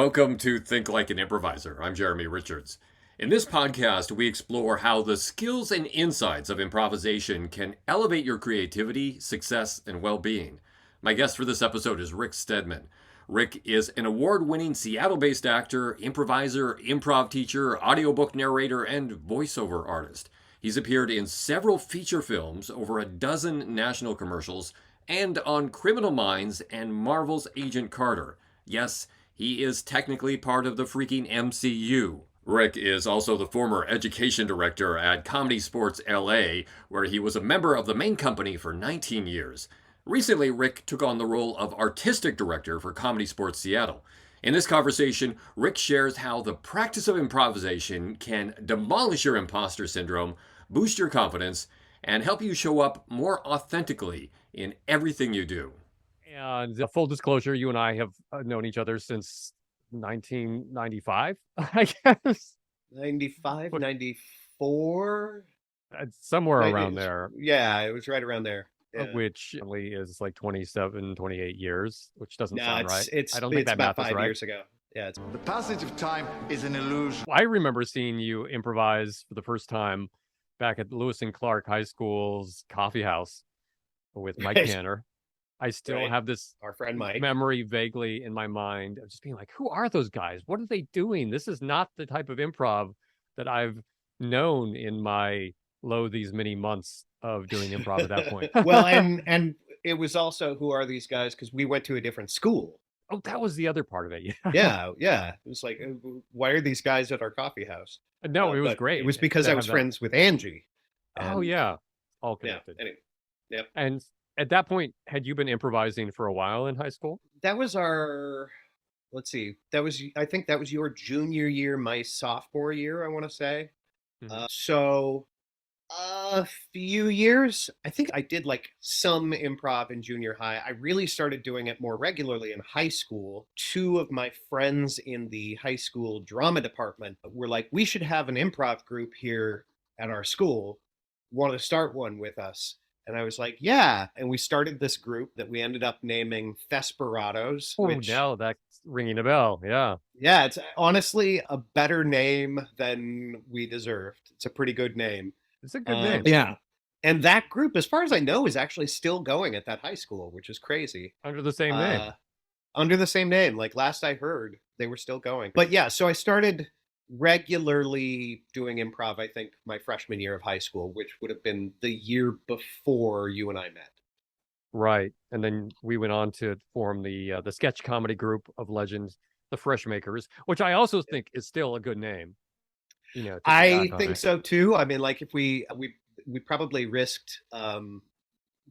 Welcome to Think Like an Improviser. I'm Jeremy Richards. In this podcast, we explore how the skills and insights of improvisation can elevate your creativity, success, and well being. My guest for this episode is Rick Steadman. Rick is an award winning Seattle based actor, improviser, improv teacher, audiobook narrator, and voiceover artist. He's appeared in several feature films, over a dozen national commercials, and on Criminal Minds and Marvel's Agent Carter. Yes, he is technically part of the freaking MCU. Rick is also the former education director at ComedySportz LA, where he was a member of the main company for 19 years. Recently, Rick took on the role of artistic director for ComedySportz Seattle. In this conversation, Rick shares how the practice of improvisation can demolish your imposter syndrome, boost your confidence, and help you show up more authentically in everything you do. And full disclosure, you and I have known each other since 1995, I guess. 95, 94? Somewhere Right, around there. Yeah, it was right around there. Yeah. Which is like 27, 28 years, which doesn't No, sound right. I don't think that about math is 5 right. years ago. Yeah, The passage of time is an illusion. I remember seeing you improvise for the first time back at Lewis and Clark High School's coffee house with Mike Right. Tanner. I still Right. have this our friend Mike. memory vaguely in my mind of just being like, who are those guys? What are they doing? This is not the type of improv that I've known in my these many months of doing improv at that point. Well, and it was also, who are these guys? Because we went to a different school. Oh, that was the other part of it. Yeah. Yeah. It was like, why are these guys at our coffee house? No, it was But great. It was because to I have was that. friends with Angie. Oh, And- yeah. All Yeah. connected. Anyway, And at that point, had you been improvising for a while in high school? that was our. Let's see. I think that was your junior year, my sophomore year, I want to say. Mhm. So a few years. I think I did like some improv in junior high. I really started doing it more regularly in high school. Two of my friends in the high school drama department were like, we should have an improv group here at our school. Want to start one with us? And I was like, yeah. And we started this group that we ended up naming Thesperados. Oh, which, no, that's ringing a bell. Yeah. yeah, it's honestly a better name than we deserved. It's a pretty good name. It's a good name. Yeah. And that group, as far as I know, is actually still going at that high school, which is crazy. Under the same name. Under the same name. Like last I heard, they were still going. But yeah, so I started regularly doing improv, I think, my freshman year of high school, which would have been the year before you and I met. Right. And then we went on to form the sketch comedy group of legends, the Freshmakers, which I also think is still a good name. You know, to I back on think it. so too. I mean, like if we probably risked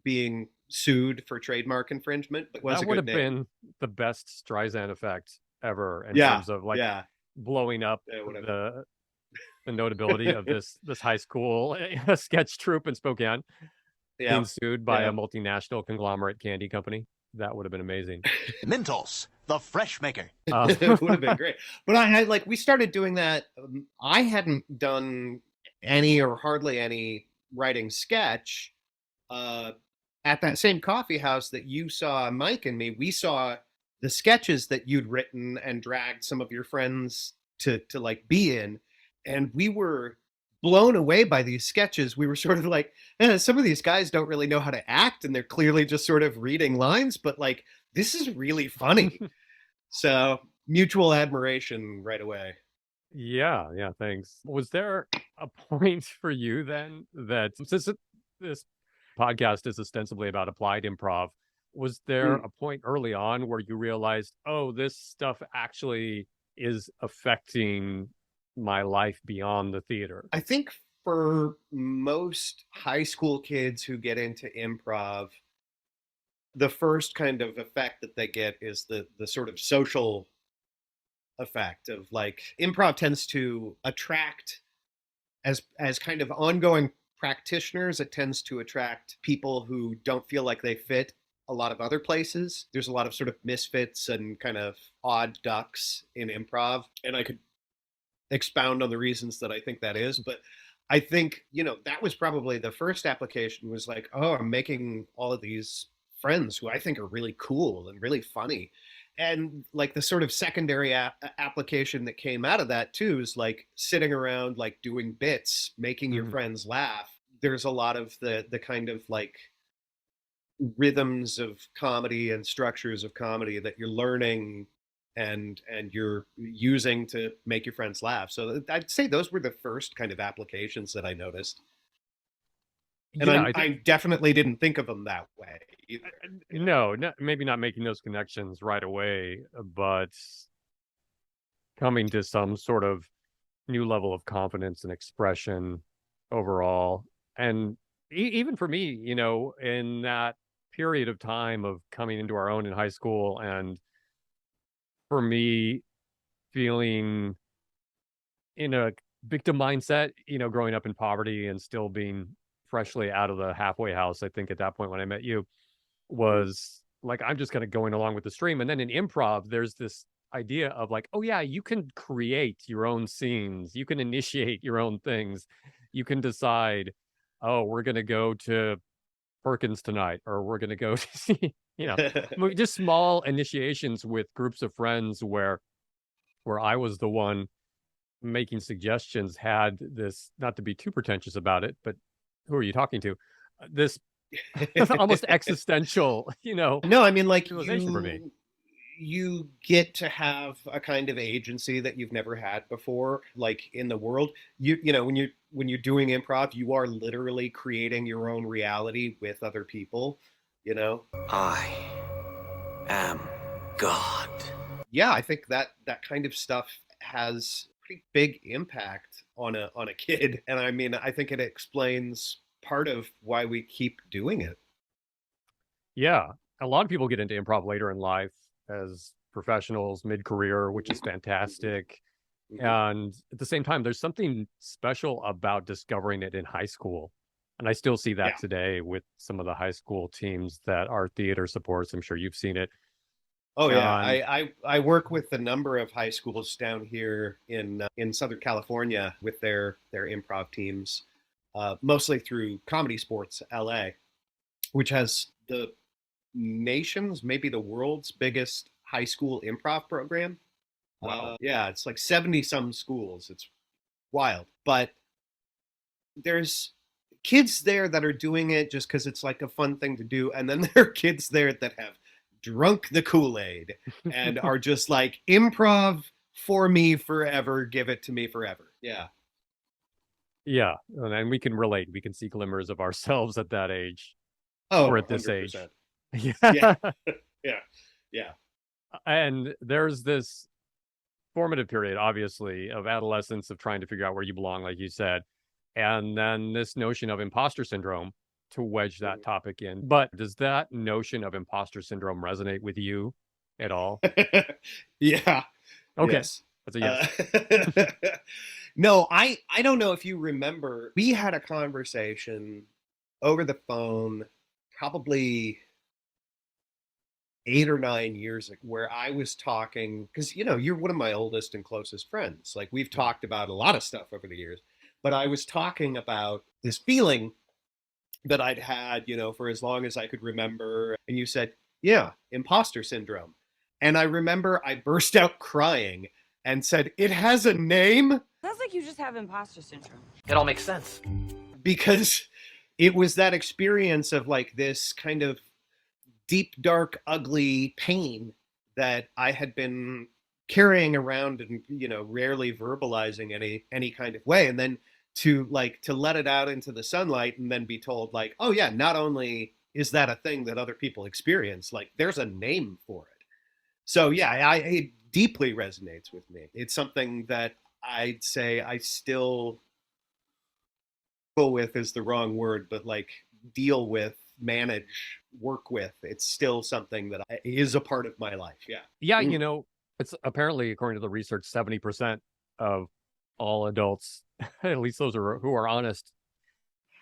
being sued for trademark infringement, but it was That a would good have name. been the best Streisand effect ever in Yeah, terms of like yeah. blowing up Yeah, whatever. the notability of this high school sketch troupe in Spokane Yeah. being sued by Yeah. a multinational conglomerate candy company. That would have been amazing. Mentos, the fresh maker. It would have been great. But I had we started doing that. I hadn't done any or hardly any writing sketch at that same coffee house that you saw Mike and me. We saw the sketches that you'd written and dragged some of your friends to like be in, and we were blown away by these sketches. We were sort of like, some of these guys don't really know how to act, and they're clearly just sort of reading lines, but like, this is really funny. So mutual admiration right away. Yeah, thanks. Was there a point for you then that since this podcast is ostensibly about applied improv, was there a point early on where you realized, oh, this stuff actually is affecting my life beyond the theater? I think for most high school kids who get into improv, the first kind of effect that they get is the sort of social effect of like, improv tends to attract, as kind of ongoing practitioners, it tends to attract people who don't feel like they fit a lot of other places. There's a lot of sort of misfits and kind of odd ducks in improv, and I could expound on the reasons that I think that is, but I think, that was probably the first application, was like, oh, I'm making all of these friends who I think are really cool and really funny. And like the sort of secondary application that came out of that too is like sitting around, like doing bits, making your friends laugh. There's a lot of the kind of like rhythms of comedy and structures of comedy that you're learning and you're using to make your friends laugh. So I'd say those were the first kind of applications that I noticed. And Yeah, I definitely didn't think of them that way either. no, maybe not making those connections right away, but coming to some sort of new level of confidence and expression overall. And even for me, in that period of time of coming into our own in high school, and for me feeling in a victim mindset, growing up in poverty and still being freshly out of the halfway house, I think at that point when I met you, was like, I'm just kind of going along with the stream. And then in improv, there's this idea of like, oh yeah, you can create your own scenes, you can initiate your own things, you can decide, oh, we're going to go to Perkins tonight, or we're going to go to see, just small initiations with groups of friends where I was the one making suggestions, had this, not to be too pretentious about it, but who are you talking to? This almost existential, No, I mean, like realization for me. You get to have a kind of agency that you've never had before, like in the world. When you're doing improv, you are literally creating your own reality with other people. I am God. Yeah, I think that kind of stuff has pretty big impact on a kid, and I mean, I think it explains part of why we keep doing it. Yeah, a lot of people get into improv later in life as professionals, mid-career, which is fantastic. And at the same time, there's something special about discovering it in high school. And I still see that today with some of the high school teams that our theater supports. I'm sure you've seen it. Oh yeah, I work with a number of high schools down here in Southern California with their improv teams, mostly through ComedySportz LA, which has the nation's, maybe the world's biggest high school improv program. Wow. Yeah, it's like 70 some schools. It's wild. But there's kids there that are doing it just because it's like a fun thing to do. And then there are kids there that have drunk the Kool-Aid and are just like, improv for me forever, give it to me forever. Yeah. Yeah, and we can relate. We can see glimmers of ourselves at that age. Oh, or at this 100%. age. Yeah. Yeah. And there's this formative period, obviously, of adolescence, of trying to figure out where you belong, like you said. And then this notion of imposter syndrome, to wedge that topic in. But does that notion of imposter syndrome resonate with you at all? Yeah. Okay. Yes. That's a yes. No, I don't know if you remember, we had a conversation over the phone probably 8 or 9 years ago, where I was talking, because you're one of my oldest and closest friends. Like, we've talked about a lot of stuff over the years, but I was talking about this feeling that I'd had, for as long as I could remember. And you said, yeah, imposter syndrome. And I remember I burst out crying and said, it has a name. Sounds like you just have imposter syndrome. It all makes sense. Because it was that experience of like this kind of deep, dark, ugly pain that I had been carrying around and, rarely verbalizing any kind of way. And then to let it out into the sunlight and then be told like, oh yeah, not only is that a thing that other people experience, like there's a name for it. So yeah, it deeply resonates with me. It's something that I'd say I still deal with is the wrong word, but like deal with, manage, work with. It's still something that is a part of my life. Yeah. Yeah, it's apparently, according to the research, 70% of all adults, at least those who are honest,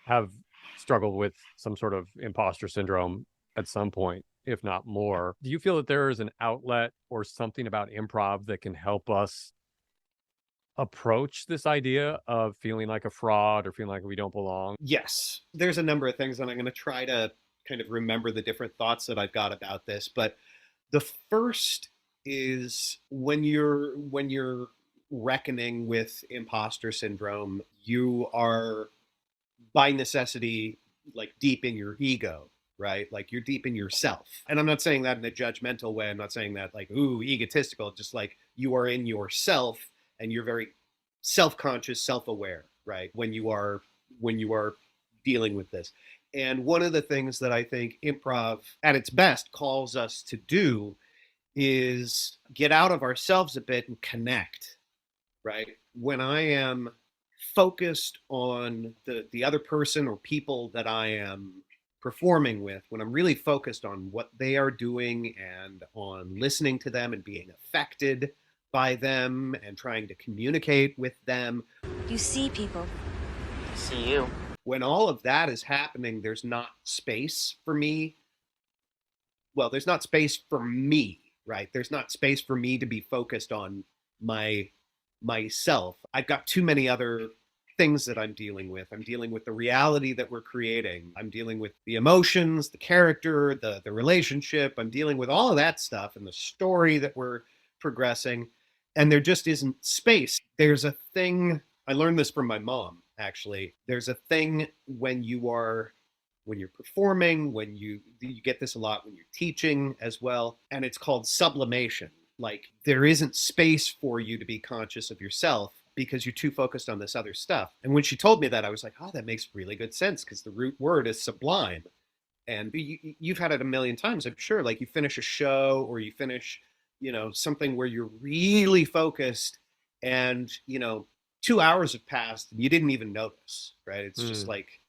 have struggled with some sort of imposter syndrome at some point, if not more. Do you feel that there is an outlet or something about improv that can help us approach this idea of feeling like a fraud or feeling like we don't belong? Yes, there's a number of things, and I'm going to try to kind of remember the different thoughts that I've got about this. But the first is when you're reckoning with imposter syndrome, you are by necessity like deep in your ego, right? Like you're deep in yourself. And I'm not saying that in a judgmental way. I'm not saying that like, ooh, egotistical, just like you are in yourself and you're very self-conscious, self-aware, right? When you are dealing with this. And one of the things that I think improv at its best calls us to do is get out of ourselves a bit and connect, right? When I am focused on the other person or people that I am performing with, when I'm really focused on what they are doing and on listening to them and being affected by them and trying to communicate with them. You see people. I see you. When all of that is happening, there's not space for me. Well, there's not space for me, right? There's not space for me to be focused on myself. I've got too many other things that I'm dealing with. I'm dealing with the reality that we're creating. I'm dealing with the emotions, the character, the relationship. I'm dealing with all of that stuff and the story that we're progressing. And there just isn't space. There's a thing, I learned this from my mom, actually. There's a thing when you're performing, when you get this a lot when you're teaching as well, and it's called sublimation. Like there isn't space for you to be conscious of yourself because you're too focused on this other stuff. And when she told me that, I was like, oh, that makes really good sense because the root word is sublime. And you've had it a million times, I'm sure. Like you finish a show or you finish, something where you're really focused and, 2 hours have passed and you didn't even notice, right? It's just like,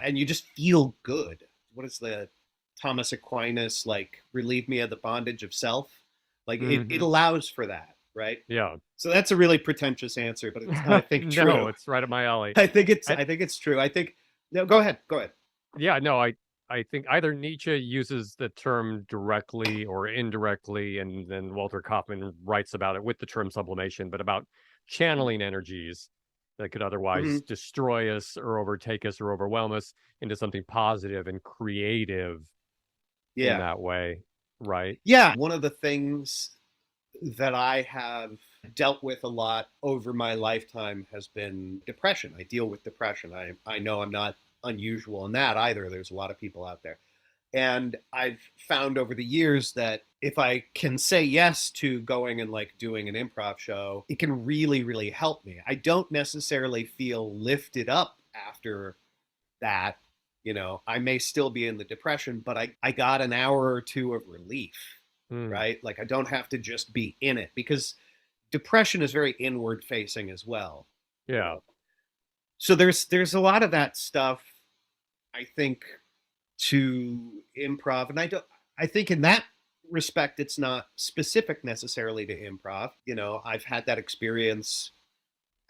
and you just feel good. What is the Thomas Aquinas, like, relieve me of the bondage of self? Like it allows for that, right? Yeah. So that's a really pretentious answer, but it's, I think, true. No, it's right up my alley. I think it's true. No, go ahead. Yeah, no, I think either Nietzsche uses the term directly or indirectly, and then Walter Kaufman writes about it with the term sublimation, but about channeling energies that could otherwise destroy us or overtake us or overwhelm us into something positive and creative in that way, right? Yeah. One of the things that I have dealt with a lot over my lifetime has been depression. I deal with depression. I know I'm not unusual in that either. There's a lot of people out there. And I've found over the years that if I can say yes to going and like doing an improv show, it can really, really help me. I don't necessarily feel lifted up after that. I may still be in the depression, but I got an hour or two of relief, right? Like I don't have to just be in it because depression is very inward facing as well. Yeah. So there's a lot of that stuff, I think, to improv. And I think in that respect, it's not specific necessarily to improv. I've had that experience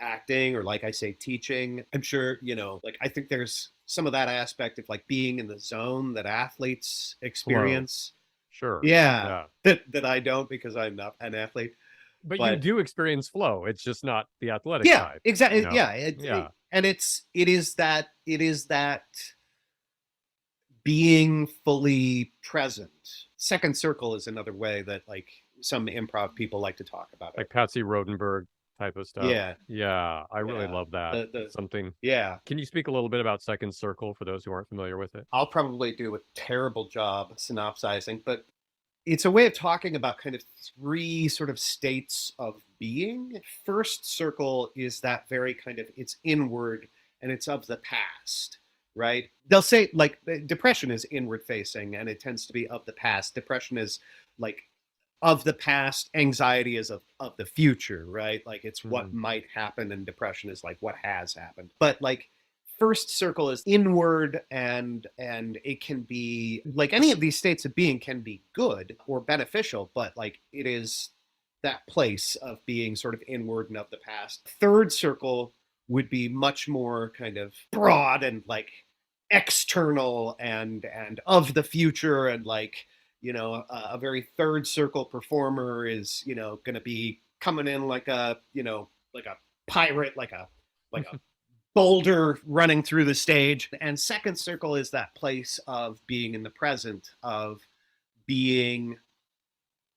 acting or like I say, teaching. I'm sure, like, I think there's some of that aspect of like being in the zone that athletes experience. Sure. Yeah. That I don't because I'm not an athlete. But you do experience flow. It's just not the athletic side. Exactly. Yeah. And it is that being fully present. Second circle is another way that like some improv people like to talk about it. Like Patsy Rodenberg type of stuff. Yeah. Yeah. I really love that. Something. Yeah. Can you speak a little bit about second circle for those who aren't familiar with it? I'll probably do a terrible job synopsizing, but it's a way of talking about kind of three sort of states of being. First circle is that very kind of, it's inward and it's of the past, right? They'll say like depression is inward facing and it tends to be of the past. Depression is like of the past, anxiety is of the future, right? Like it's what might happen, and depression is like what has happened. But like first circle is inward, and it can be like any of these states of being can be good or beneficial, but like it is that place of being sort of inward and of the past. Third circle would be much more kind of broad and like external and of the future, and like, you know, a very third circle performer is, you know, going to be coming in like a, you know, like a pirate, like a boulder running through the stage. And second circle is that place of being in the present, of being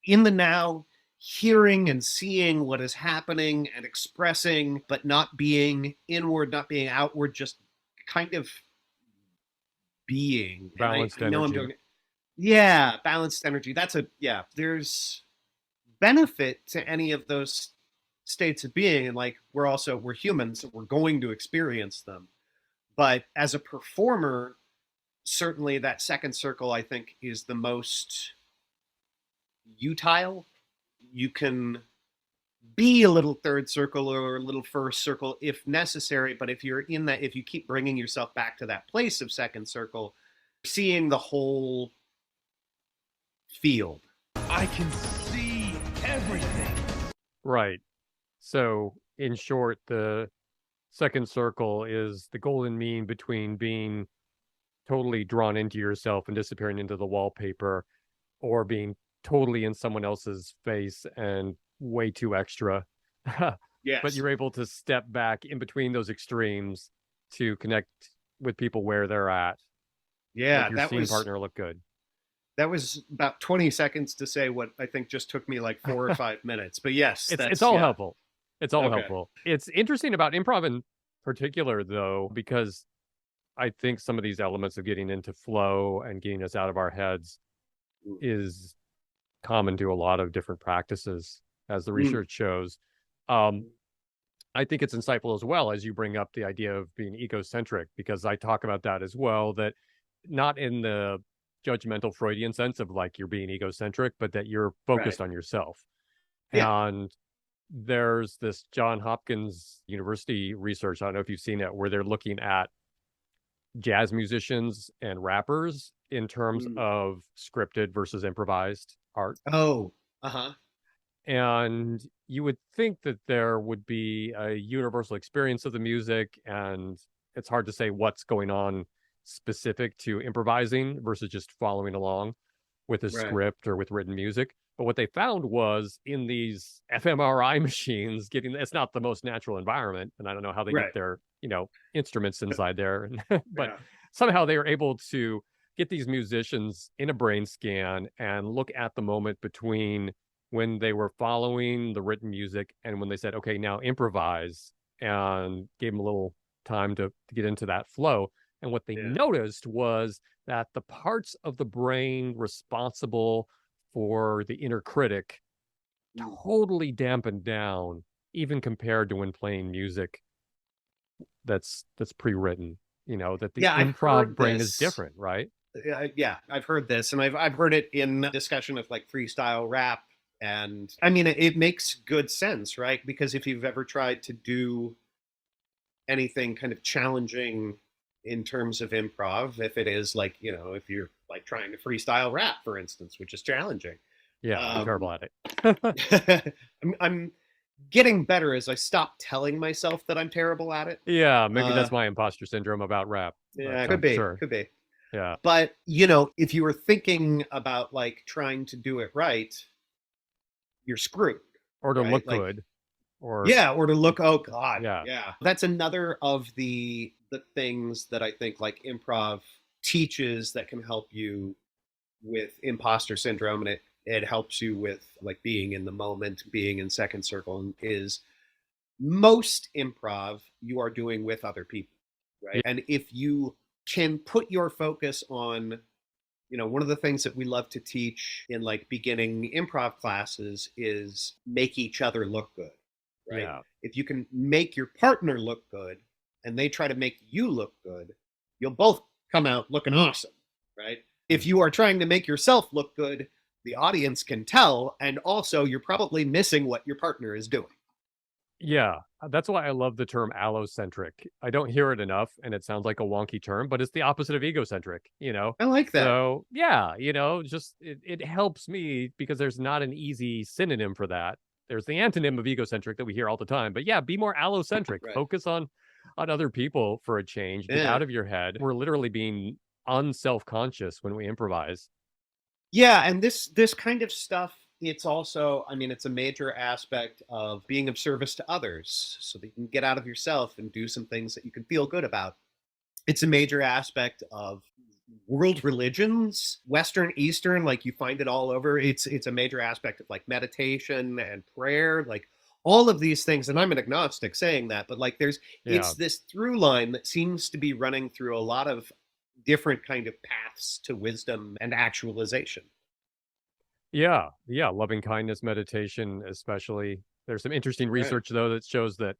in the now, hearing and seeing what is happening and expressing, but not being inward, not being outward, just kind of being. Balanced I know I'm energy. doing it. Yeah, balanced energy. There's benefit to any of those states of being. And like, we're humans, so we're going to experience them. But as a performer, certainly that second circle, I think, is the most utile. You can be a little third circle or a little first circle if necessary, but if you keep bringing yourself back to that place of second circle, seeing the whole field. I can see everything. Right. So, in short, the second circle is the golden mean between being totally drawn into yourself and disappearing into the wallpaper, or being totally in someone else's face and way too extra. Yes. But you're able to step back in between those extremes to connect with people where they're at. Yeah, make your scene partner look good. That was about 20 seconds to say what I think just took me like 4 or 5 minutes. But yes, it's all helpful. It's all Okay. helpful. It's interesting about improv in particular, though, because I think some of these elements of getting into flow and getting us out of our heads is common to a lot of different practices, as the research shows. I think it's insightful as well as you bring up the idea of being egocentric, because I talk about that as well, that not in the judgmental Freudian sense of like you're being egocentric, but that you're focused on yourself. Yeah. And there's this John Hopkins University research, I don't know if you've seen it, where they're looking at jazz musicians and rappers in terms of scripted versus improvised art. Oh, uh-huh. And you would think that there would be a universal experience of the music, and it's hard to say what's going on specific to improvising versus just following along with a script or with written music. But what they found was in these fMRI machines, it's not the most natural environment, and I don't know how they get their, instruments inside there, but somehow they were able to get these musicians in a brain scan and look at the moment between when they were following the written music and when they said, okay, now improvise, and gave them a little time to get into that flow. And what they noticed was that the parts of the brain responsible for the inner critic totally dampened down, even compared to when playing music that's pre-written, that the improv brain is different, right? Yeah, I've heard this, and I've heard it in discussion of like freestyle rap. And I mean, it makes good sense, right? Because if you've ever tried to do anything kind of challenging in terms of improv, if it is like, if you're like trying to freestyle rap, for instance, which is challenging. Yeah, I'm terrible at it. I'm getting better as I stop telling myself that I'm terrible at it. Yeah, maybe that's my imposter syndrome about rap. Yeah, could be. Yeah. But, if you were thinking about like trying to do it right, you're screwed. Or to look good. Or to look, oh God. Yeah. That's another of the things that I think like improv teaches that can help you with imposter syndrome, and it helps you with like being in the moment, being in second circle, is most improv you are doing with other people, right? And if you can put your focus on, one of the things that we love to teach in like beginning improv classes is make each other look good, right? Yeah. If you can make your partner look good and they try to make you look good, you'll both come out looking awesome, right? If you are trying to make yourself look good, the audience can tell, and also you're probably missing what your partner is doing. Yeah, that's why I love the term allocentric. I don't hear it enough, and it sounds like a wonky term, but it's the opposite of egocentric, I like that. So, yeah, just it helps me because there's not an easy synonym for that. There's the antonym of egocentric that we hear all the time, but yeah, be more allocentric. Focus on other people for a change. Get out of your head. We're literally being unself-conscious when we improvise. Yeah, and this kind of stuff, it's also, it's a major aspect of being of service to others so that you can get out of yourself and do some things that you can feel good about. It's a major aspect of world religions, Western, Eastern, like you find it all over. It's a major aspect of like meditation and prayer, like all of these things. And I'm an agnostic saying that, but like it's this through line that seems to be running through a lot of different kind of paths to wisdom and actualization. Yeah. Loving kindness meditation, especially. There's some interesting research, though, that shows that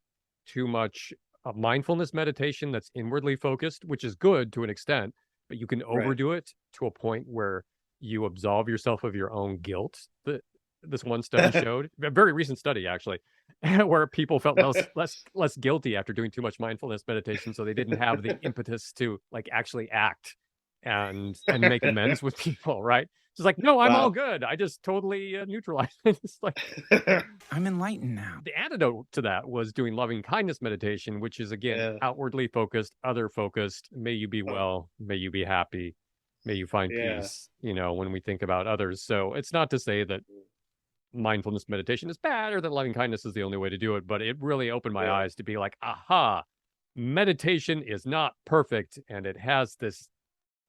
too much mindfulness meditation that's inwardly focused, which is good to an extent, but you can overdo it to a point where you absolve yourself of your own guilt. This one study showed, a very recent study actually, where people felt less guilty after doing too much mindfulness meditation, so they didn't have the impetus to like actually act and make amends with people, right? It's like, no, I'm all good. I just totally neutralized. It's like, I'm enlightened now. the antidote to that was doing loving kindness meditation, which is again outwardly focused, other focused. May you be well, may you be happy, may you find peace, when we think about others. So it's not to say that mindfulness meditation is bad or that loving kindness is the only way to do it, but it really opened my eyes to be like, aha, meditation is not perfect, and it has this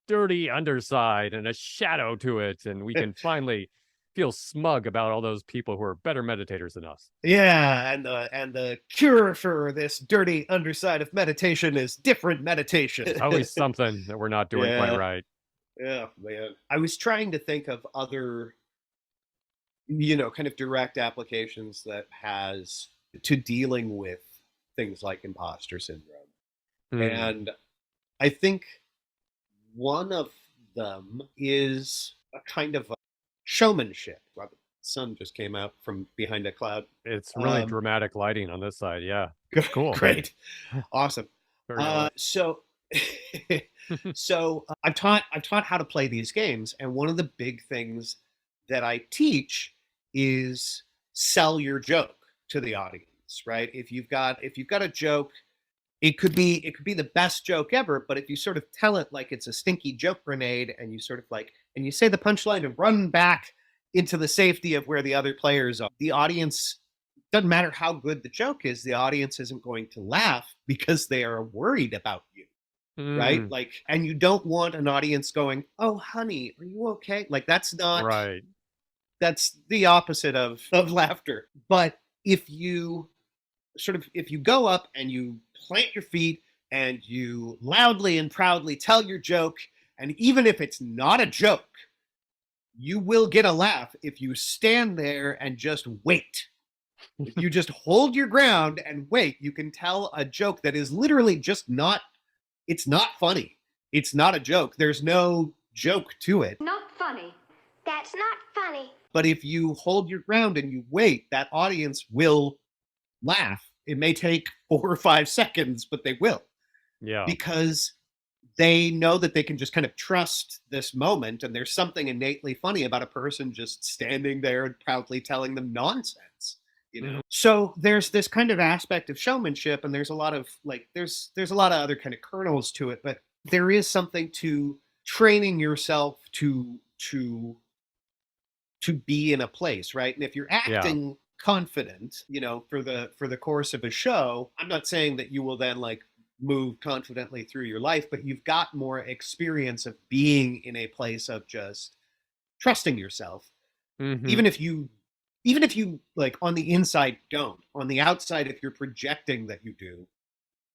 dirty underside and a shadow to it, and we can finally feel smug about all those people who are better meditators than us. Yeah, and the cure for this dirty underside of meditation is different meditation. It's always something that we're not doing quite right. Yeah, man. I was trying to think of other, kind of direct applications that has to dealing with things like imposter syndrome. And I think one of them is a kind of a showmanship. Well, the sun just came out from behind a cloud. It's really dramatic lighting on this side. Yeah. Cool. Great. Awesome. So I've taught how to play these games, and one of the big things that I teach is sell your joke to the audience, right? If you've got a joke, it could be the best joke ever, but if you sort of tell it like it's a stinky joke grenade, and you sort of and you say the punchline and run back into the safety of where the other players are, the audience, doesn't matter how good the joke is, the audience isn't going to laugh because they are worried about you. Right? Like, and you don't want an audience going, "Oh, honey, are you okay?" Like, that's not right. That's the opposite of laughter. But if you go up and you plant your feet and you loudly and proudly tell your joke, and even if it's not a joke, you will get a laugh if you stand there and just wait. If you just hold your ground and wait, you can tell a joke that is literally just not, it's not funny. It's not a joke. There's no joke to it. Not funny. That's not funny. But if you hold your ground and you wait, that audience will laugh. It may take 4 or 5 seconds, but they will. Yeah. Because they know that they can just kind of trust this moment, and there's something innately funny about a person just standing there and proudly telling them nonsense. So there's this kind of aspect of showmanship, and there's a lot of there's a lot of other kind of kernels to it, but there is something to training yourself to be in a place, right? And if you're acting confident, for the course of a show, I'm not saying that you will then move confidently through your life, but you've got more experience of being in a place of just trusting yourself. Even if you on the inside don't, on the outside, if you're projecting that you do,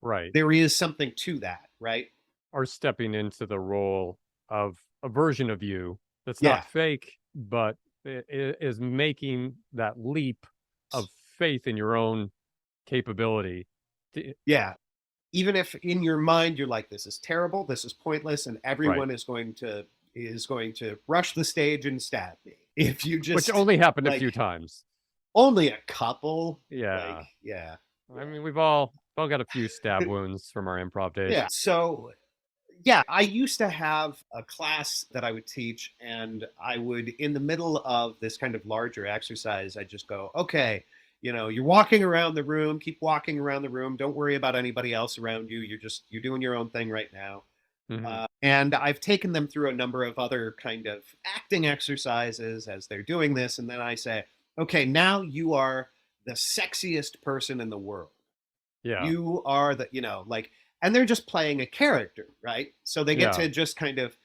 right, there is something to that, right? Or stepping into the role of a version of you that's not fake, but it is making that leap of faith in your own capability. Even if in your mind you're like, this is terrible, this is pointless, and everyone is going to rush the stage and stab me. If you just, which only happened a few times, only a couple. I mean, we've all got a few stab wounds from our improv days. So I used to have a class that I would teach, and I would, in the middle of this kind of larger exercise, I just go, okay, you're walking around the room, keep walking around the room. Don't worry about anybody else around you. You're doing your own thing right now. And I've taken them through a number of other kind of acting exercises as they're doing this. And then I say, okay, now you are the sexiest person in the world. Yeah. You are and they're just playing a character, right? So they get to just kind of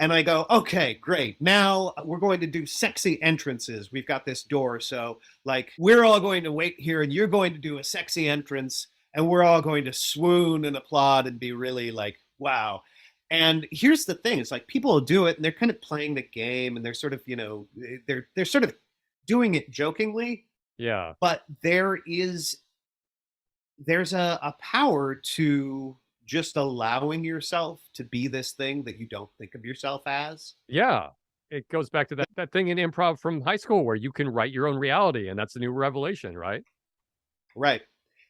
And I go, okay, great. Now we're going to do sexy entrances. We've got this door. So like, we're all going to wait here and you're going to do a sexy entrance and we're all going to swoon and applaud and be really like, wow. And here's the thing. It's like people will do it and they're kind of playing the game and they're sort of, you know, they're sort of doing it jokingly. Yeah. But there's a power to just allowing yourself to be this thing that you don't think of yourself as. Yeah. It goes back to that thing in improv from high school where you can write your own reality, and that's the new revelation, right? Right.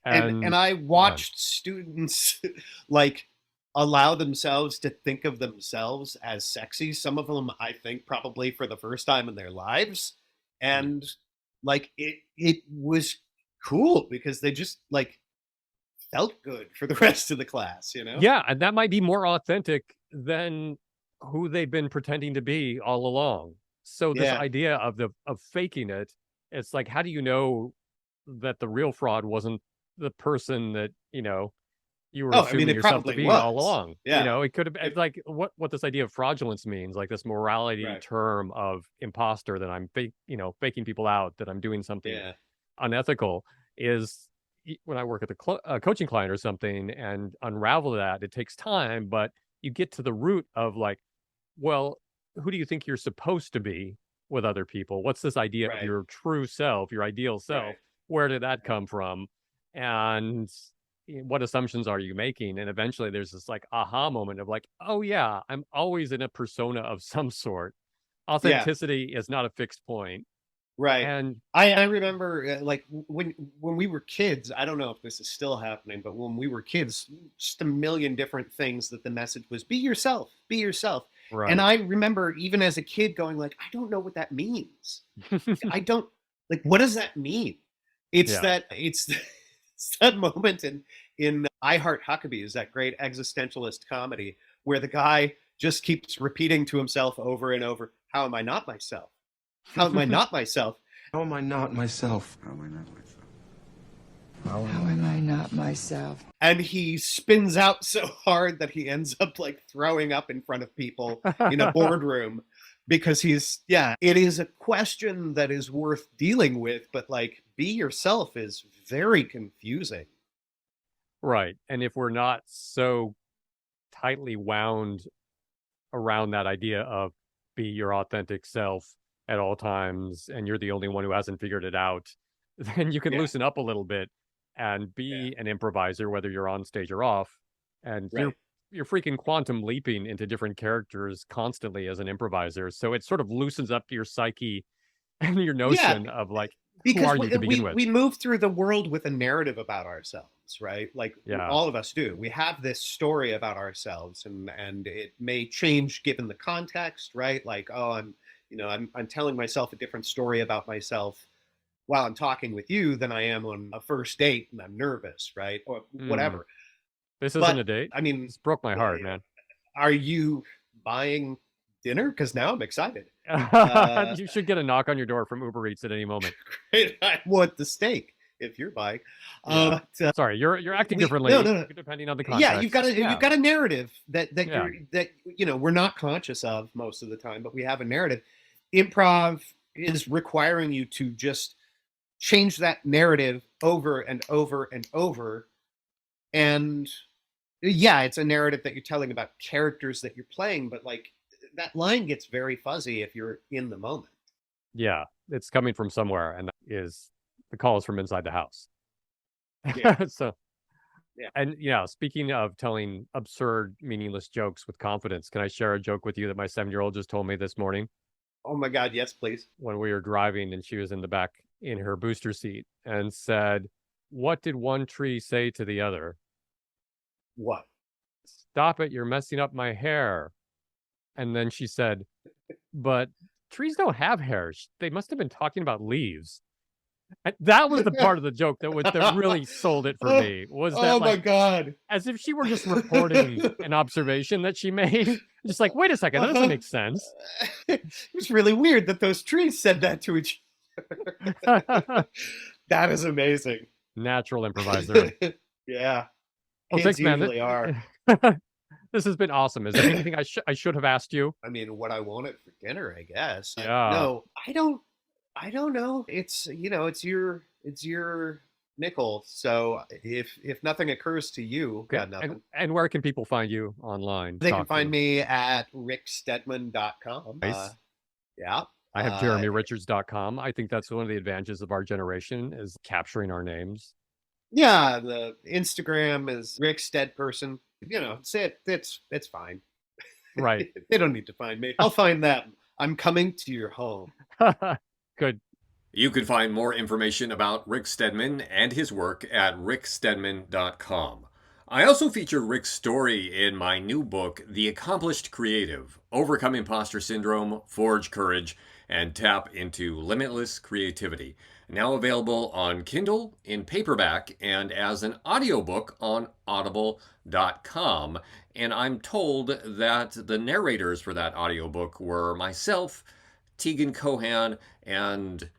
And I watched students like allow themselves to think of themselves as sexy. Some of them, I think, probably for the first time in their lives. And like it was cool because they just like felt good for the rest of the class, you know? Yeah, and that might be more authentic than who they've been pretending to be all along. So this idea of faking it, it's like, how do you know that the real fraud wasn't the person that, you know, you were assuming yourself to be all along? Yeah. You know, it could have been like what this idea of fraudulence means, like this morality term of imposter, that I'm faking people out, that I'm doing something unethical, is when I work at a coaching client or something and unravel that, it takes time, but you get to the root of like, well, who do you think you're supposed to be with other people? What's this idea of your true self, your ideal self? Where did that come from? And what assumptions are you making? And eventually there's this like aha moment of like, oh yeah, I'm always in a persona of some sort. Authenticity is not a fixed point. Right. And I remember like when we were kids, I don't know if this is still happening, but when we were kids, just a million different things that the message was, be yourself, be yourself. Right. And I remember even as a kid going like, I don't know what that means. I don't like, what does that mean? It's that moment in I Heart Huckabees, that great existentialist comedy where the guy just keeps repeating to himself over and over, how am I not myself? How am I not myself? How am I not myself? How am I not myself? How am I not myself? And he spins out so hard that he ends up like throwing up in front of people in a boardroom because it is a question that is worth dealing with, but like be yourself is very confusing. Right. And if we're not so tightly wound around that idea of be your authentic self at all times, and you're the only one who hasn't figured it out, then you can loosen up a little bit and be an improviser, whether you're on stage or off. And you're freaking quantum leaping into different characters constantly as an improviser. So it sort of loosens up your psyche and your notion of like, who are you to begin with? We move through the world with a narrative about ourselves, right? Like all of us do. We have this story about ourselves, and it may change given the context, right? Like, oh, I'm telling myself a different story about myself while I'm talking with you than I am on a first date and I'm nervous, right? Or whatever. This isn't a date. I mean, this broke my heart, man. Are you buying dinner? Because now I'm excited. You should get a knock on your door from Uber Eats at any moment. Great. I want the steak if you're buying. Sorry, you're acting differently. No. Depending on the context. Yeah, you've got a narrative that we're not conscious of most of the time, but we have a narrative. Improv is requiring you to just change that narrative over and over and over. And it's a narrative that you're telling about characters that you're playing, but like that line gets very fuzzy if you're in the moment. Yeah, it's coming from somewhere, and the call is from inside the house. And speaking of telling absurd, meaningless jokes with confidence, can I share a joke with you that my 7-year-old just told me this morning? Oh my God, yes, please. When we were driving and she was in the back in her booster seat and said, "What did one tree say to the other?" What? "Stop it, you're messing up my hair." And then she said, "But trees don't have hair. They must have been talking about leaves." And that was the part of the joke that really sold it for me. Was that my God. As if she were just reporting an observation that she made. Just like, wait a second, that doesn't make sense. It was really weird that those trees said that to each other. That is amazing. Natural improviser. Yeah. Well, Kids thanks, man. usually are. This has been awesome. Is there anything I should have asked you? I mean, what I wanted for dinner, I guess. Yeah. No, I don't know. It's, it's your nickel. So if nothing occurs to you, got nothing. And where can people find you online? They can find me at ricksteadman.com. Nice. Yeah. I have jeremyrichards.com. I think that's one of the advantages of our generation is capturing our names. Yeah, the Instagram is Rick Steadperson. It's fine. Right. They don't need to find me. I'll find them. I'm coming to your home. Good. You can find more information about Rick Steadman and his work at ricksteadman.com. I also feature Rick's story in my new book, The Accomplished Creative: Overcome Imposter Syndrome, Forge Courage, and Tap into Limitless Creativity. Now available on Kindle, in paperback, and as an audiobook on audible.com. And I'm told that the narrators for that audiobook were myself, Tegan Cohan, and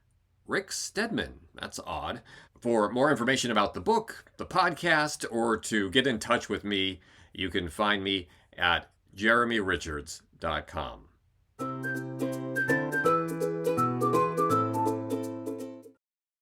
Rick Steadman. That's odd. For more information about the book, the podcast, or to get in touch with me, you can find me at jeremyrichards.com.